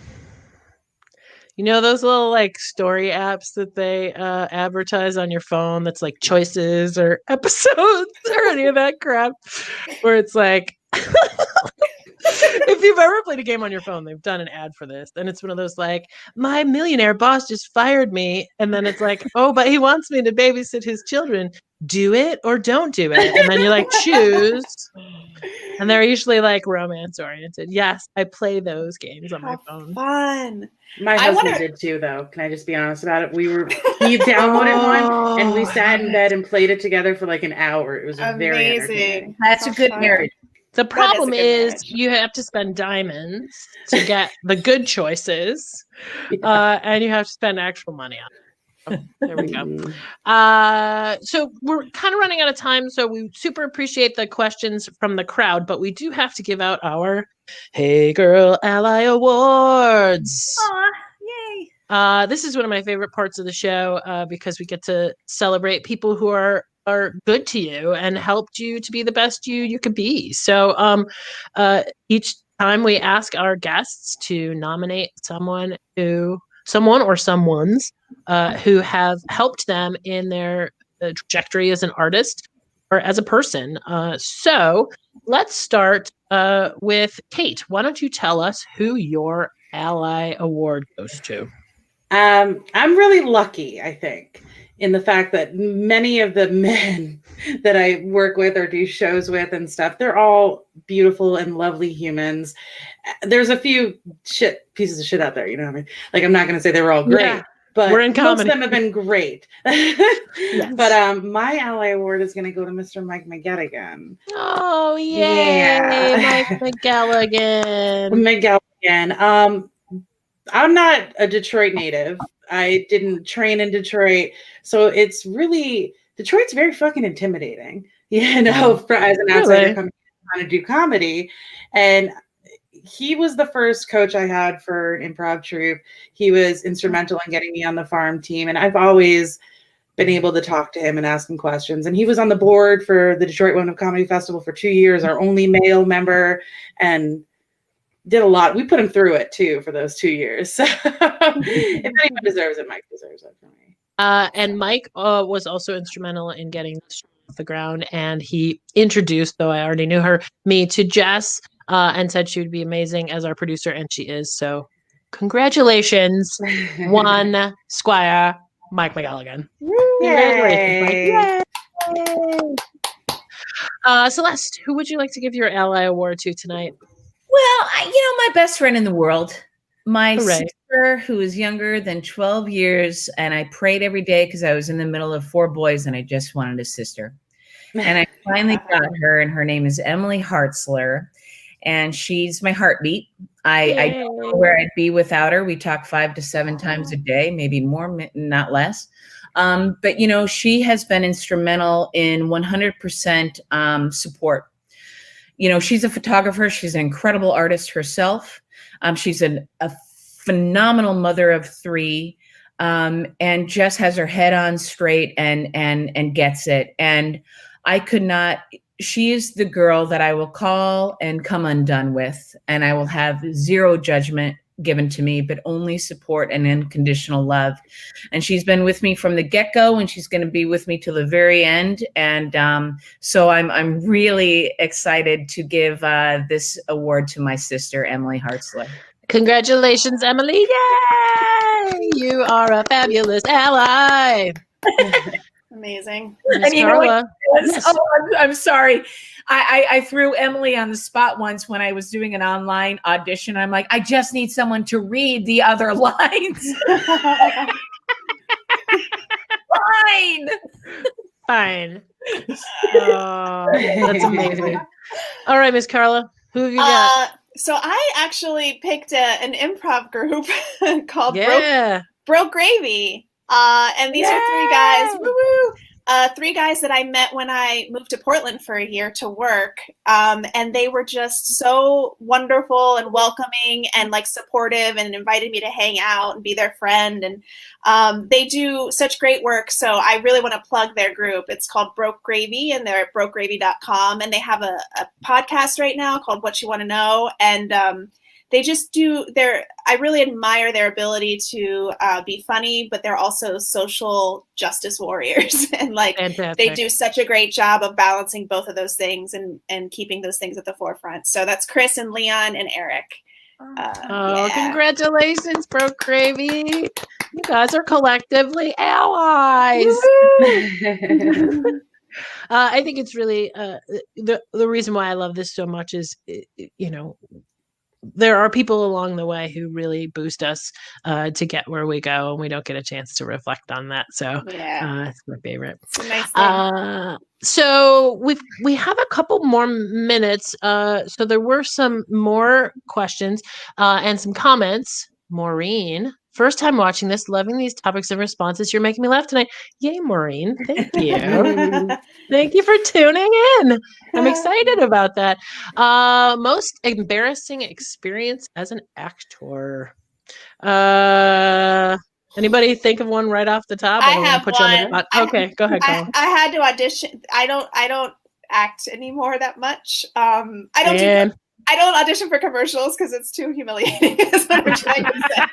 You know those little like story apps that they advertise on your phone that's like choices or episodes or any of that crap, where it's like if you've ever played a game on your phone, they've done an ad for this, and it's one of those like, my millionaire boss just fired me, and then it's like, oh, but he wants me to babysit his children. Do it or don't do it, and then you like choose, and they're usually like romance oriented. Yes, I play those games on my phone. Fun. My husband did too, though. Can I just be honest about it? He downloaded one, and we sat in bed and played it together for like an hour. It was very entertaining. That's a good marriage. The problem is you have to spend diamonds to get the good choices, and you have to spend actual money on it. Oh, there we go. So we're kind of running out of time, so we super appreciate the questions from the crowd, but we do have to give out our Hey Girl Ally Awards. Aw, yay. This is one of my favorite parts of the show, because we get to celebrate people who are good to you and helped you to be the best you could be. So each time we ask our guests to nominate someone or someones who have helped them in their trajectory as an artist or as a person. So let's start with Kate. Why don't you tell us who your Ally Award goes to? I'm really lucky, I think, in the fact that many of the men that I work with or do shows with and stuff, they're all beautiful and lovely humans. There's a few pieces of shit out there, you know what I mean? Like, I'm not going to say they were all great, but we're in most of them have been great. Yes. But my Ally Award is going to go to Mr. Mike McGettigan. Oh, yay, Mike McGettigan. I'm not a Detroit native. I didn't train in Detroit. So it's really, Detroit's very fucking intimidating, you know, as an outsider coming trying to do comedy. And he was the first coach I had for an improv troupe. He was instrumental in getting me on the farm team. And I've always been able to talk to him and ask him questions. And he was on the board for the Detroit Women of Comedy Festival for 2 years, our only male member, and did a lot. We put him through it too for those 2 years. So if anyone deserves it, Mike deserves it for me. And Mike was also instrumental in getting the show off the ground. And he introduced, though I already knew her, me to Jess, and said she would be amazing as our producer, and she is. So congratulations, one Squire Mike McGettigan. Congratulations, Mike. Yay. Celeste, who would you like to give your ally award to tonight? Well, my best friend in the world, my Hooray. sister, who is younger than 12 years, and I prayed every day because I was in the middle of 4 boys and I just wanted a sister. And I finally got her, and her name is Emily Hartzler, and she's my heartbeat. I don't know where I'd be without her. We talk 5 to 7 times a day, maybe more, not less. But, she has been instrumental in 100% support. She's a photographer. She's an incredible artist herself. She's a phenomenal mother of 3, and just has her head on straight and gets it. And I could not. She is the girl that I will call and come undone with, and I will have zero judgment given to me, but only support and unconditional love. And she's been with me from the get-go, and she's going to be with me till the very end. And so I'm really excited to give this award to my sister, Emily Hartzler. Congratulations, Emily. Yay! You are a fabulous ally. Amazing. Miss Carla. Yes. Oh, I'm sorry. I threw Emily on the spot once when I was doing an online audition. I'm like, I just need someone to read the other lines. Fine. Oh, that's amazing. All right, Miss Carla, who have you got? So I actually picked an improv group called Yeah. Broke Gravy. And these are 3 guys. Woo-woo! 3 guys that I met when I moved to Portland for a year to work. And they were just so wonderful and welcoming and like supportive, and invited me to hang out and be their friend. And they do such great work. So I really want to plug their group. It's called Broke Gravy, and they're at brokegravy.com. And they have a podcast right now called What You Want to Know. And they just I really admire their ability to be funny, but they're also social justice warriors. And Fantastic. They do such a great job of balancing both of those things and keeping those things at the forefront. So that's Chris and Leon and Eric. Congratulations, Broke Gravy. You guys are collectively allies. I think it's really the reason why I love this so much is, there are people along the way who really boost us to get where we go, and we don't get a chance to reflect on that. So it's my favorite. It's a nice thing. So we have a couple more minutes. So there were some more questions and some comments. Maureen, first time watching this, loving these topics and responses. You're making me laugh tonight. Yay, Maureen. Thank you. Thank you for tuning in. I'm excited about that. Most embarrassing experience as an actor. Anybody think of one right off the top? I have one. Okay, go ahead, Carla. I had to audition. I don't act anymore that much. I don't audition for commercials because it's too humiliating. Is what I'm trying to say.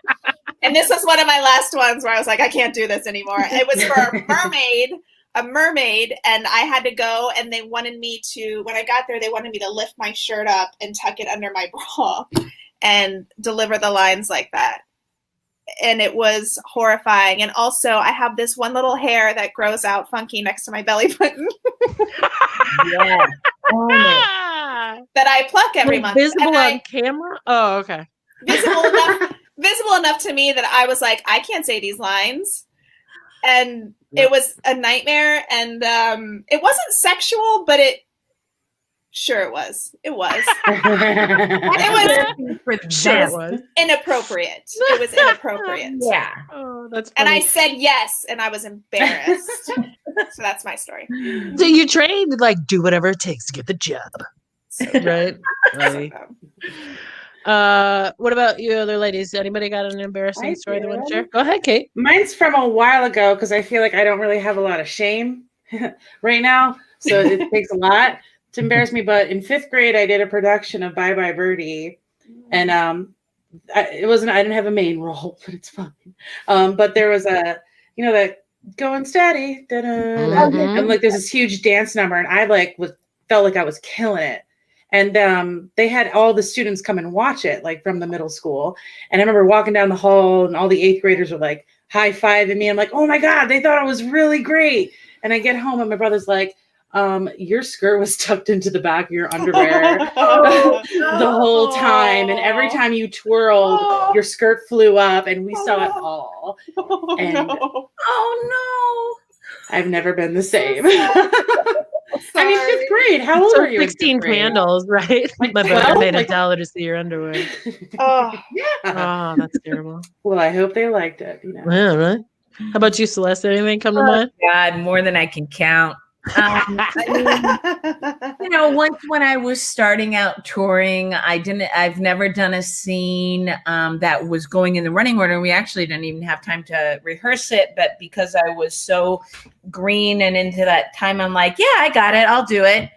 And this was one of my last ones where I was like, I can't do this anymore. It was for a mermaid, and I had to go, and they wanted me to, when I got there, they wanted me to lift my shirt up and tuck it under my bra and deliver the lines like that. And it was horrifying. And also, I have this one little hair that grows out funky next to my belly button. Yeah. Oh, no. That I pluck every month. Visible on camera? Oh, okay. Visible enough to me that I was like, I can't say these lines. And it was a nightmare. And it wasn't sexual, but it was. It was inappropriate. It was inappropriate. Yeah. Oh, that's funny. And I said yes, and I was embarrassed. So that's my story. So you trained to do whatever it takes to get the job. So, right? What about you other ladies? Anybody got an embarrassing story they want to share? Go ahead, Kate. Mine's from a while ago because I feel like I don't really have a lot of shame right now. So it takes a lot to embarrass me. But in 5th grade, I did a production of Bye Bye Birdie. And I didn't have a main role, but it's fine. But there was that going steady. Mm-hmm. And there's this huge dance number. And I felt like I was killing it. And they had all the students come and watch it, from the middle school. And I remember walking down the hall, and all the 8th graders were high-fiving me. I'm like, oh my God, they thought I was really great. And I get home, and my brother's like, your skirt was tucked into the back of your underwear the whole time. And every time you twirled, your skirt flew up and we saw it all. And Oh no. I've never been the same. I mean, 5th grade. How old are you? 16 candles, right? Like My 12? brother made Like, $1 to see your underwear. Oh, yeah. Oh, that's terrible. Well, I hope they liked it. You know. Yeah, right. How about you, Celeste? Anything come to mind? God, more than I can count. I mean, once when I was starting out touring, I've never done a scene that was going in the running order. And we actually didn't even have time to rehearse it. But because I was so green and into that time, I'm like, yeah, I got it. I'll do it.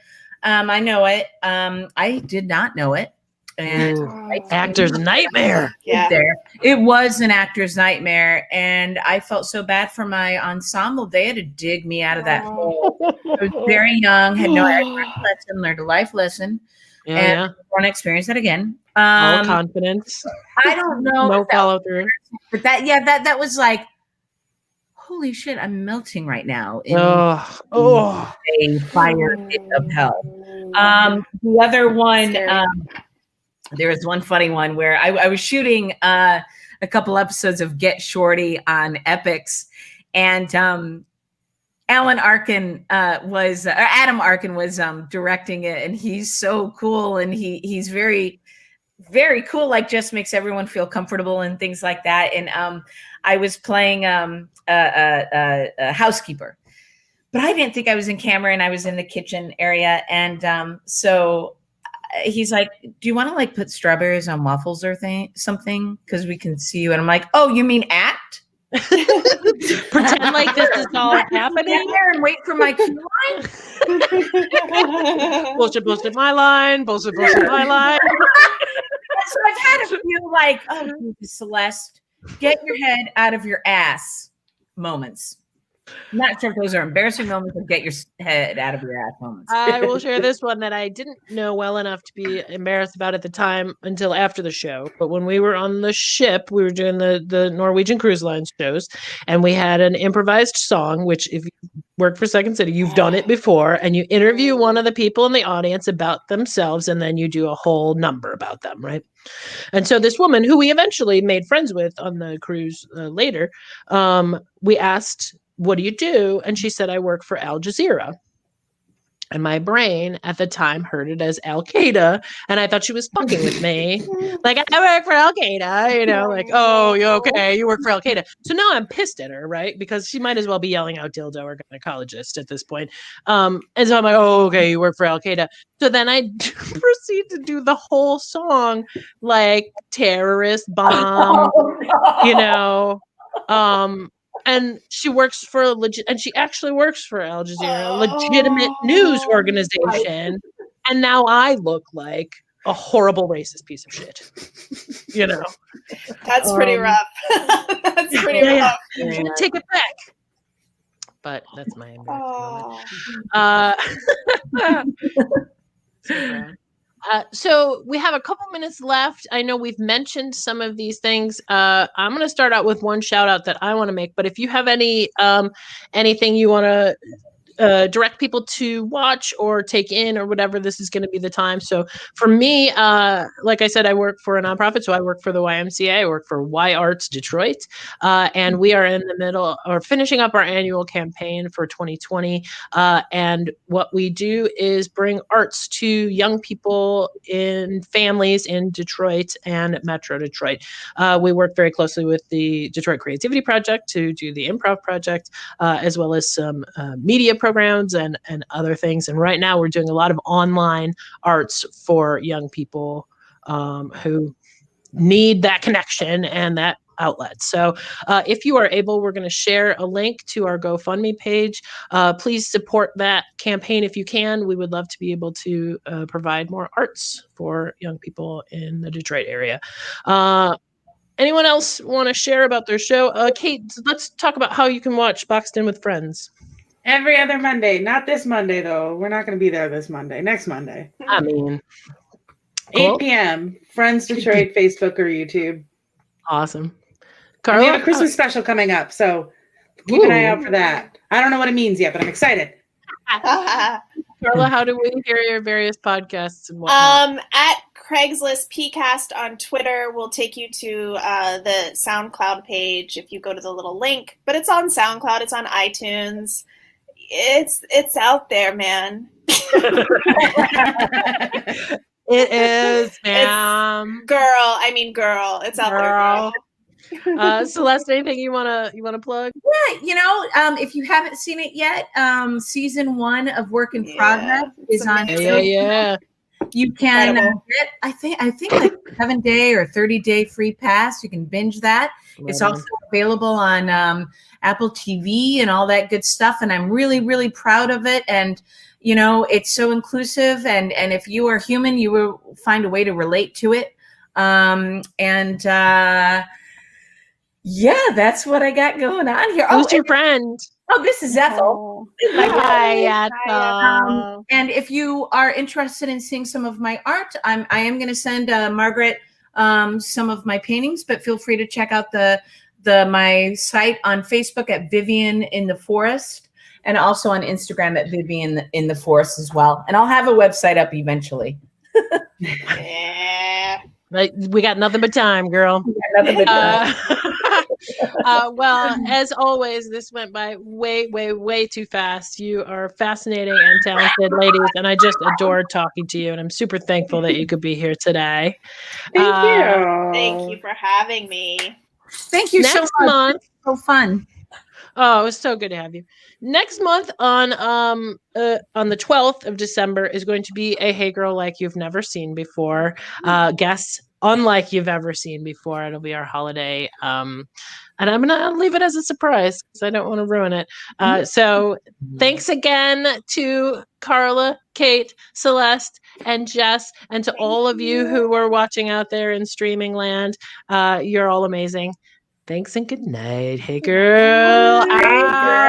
I know it. I did not know it. And actor's nightmare. Yeah. It was an actor's nightmare. And I felt so bad for my ensemble. They had to dig me out of that hole. I was very young, had no learned a life lesson. And want to experience that again. All confidence. I don't know. No follow through. But that was like, holy shit, I'm melting right now in a fire pit of hell. The other one, there was one funny one where I was shooting a couple episodes of Get Shorty on Epix, and Adam Arkin was directing it, and he's so cool, and he's very, very cool, like just makes everyone feel comfortable and things like that. And I was playing a housekeeper, but I didn't think I was in camera, and I was in the kitchen area, and so he's like, do you want to like put strawberries on waffles or something? Because we can see you. And I'm like, oh, you mean act? Pretend like this is all happening there and wait for my cue line. bullshit my line, bullshit my line. So I've had a few like, oh, Celeste, get your head out of your ass moments. I'm not sure if those are embarrassing moments or get your head out of your ass moments. I will share this one that I didn't know well enough to be embarrassed about at the time until after the show. But when we were on the ship, we were doing the Norwegian Cruise Line shows, and we had an improvised song, which if you work for Second City, you've done it before, and you interview one of the people in the audience about themselves, and then you do a whole number about them, right? And so this woman, who we eventually made friends with on the cruise later, we asked, what do you do? And she said, I work for Al Jazeera. And my brain at the time heard it as Al Qaeda. And I thought she was fucking with me. Like, I work for Al Qaeda, like, oh, you okay? You work for Al Qaeda. So now I'm pissed at her, right? Because she might as well be yelling out dildo or gynecologist at this point. And so I'm like, oh, okay, you work for Al Qaeda. So then I proceed to do the whole song, like terrorist bomb, and she works for and she actually works for Al Jazeera, a legitimate news organization. And now I look like a horrible racist piece of shit. That's pretty rough. That's pretty rough. Yeah. Take it back. But that's my embarrassing moment. So we have a couple minutes left. I know we've mentioned some of these things. I'm going to start out with one shout out that I want to make, but if you have anything you want to direct people to watch or take in or whatever, this is going to be the time. So for me, like I said, I work for a nonprofit. So I work for the YMCA. I work for Y Arts Detroit. And we are in the middle or finishing up our annual campaign for 2020. And what we do is bring arts to young people in families in Detroit and Metro Detroit. We work very closely with the Detroit Creativity Project to do the improv project, as well as some media programs and other things. And right now we're doing a lot of online arts for young people who need that connection and that outlet. So if you are able, we're going to share a link to our GoFundMe page. Please support that campaign if you can. We would love to be able to provide more arts for young people in the Detroit area. Anyone else want to share about their show? Kate, let's talk about how you can watch Boxed In with Friends. Every other Monday. Not this Monday, though. We're not going to be there this Monday. Next Monday. I mean, 8 p.m. Friends Detroit, Facebook, or YouTube. Awesome. Carla? We have a Christmas special coming up, so keep an eye out for that. I don't know what it means yet, but I'm excited. Carla, how do we hear your various podcasts and whatnot? At Craigslist PCast on Twitter will take you to the SoundCloud page if you go to the little link. But it's on SoundCloud. It's on iTunes. It's out there, man. It is, ma'am. Gurl. It's out there, girl. Celeste, anything you wanna plug? Yeah, if you haven't seen it yet, season 1 of Work in Progress is on. Yeah. You can get, I think like 7-day or 30-day free pass. You can binge that. Right. It's also available on Apple TV and all that good stuff. And I'm really, really proud of it. And it's so inclusive. And if you are human, you will find a way to relate to it. Yeah, that's what I got going on here. Who's your friend? Oh, this is Ethel. Hi, Ethel. And if you are interested in seeing some of my art, I am going to send Margaret some of my paintings. But feel free to check out my site on Facebook at Vivian in the Forest, and also on Instagram at Vivian in the Forest as well. And I'll have a website up eventually. Yeah. We got nothing but time, girl. Well, as always, this went by way, way, way too fast. You are fascinating and talented ladies, and I just adored talking to you, and I'm super thankful that you could be here today. Thank you. Thank you for having me. Thank you so much. Next month, so fun. Oh, it was so good to have you. Next month on the 12th of December is going to be a Hey Girl Like You've Never Seen Before. Guests unlike you've ever seen before. It'll be our holiday. And I'm going to leave it as a surprise because I don't want to ruin it. So thanks again to Carla, Kate, Celeste, and Jess, and to all of you who are watching out there in streaming land. You're all amazing. Thanks and good night. Hey, girl. Hey, girl.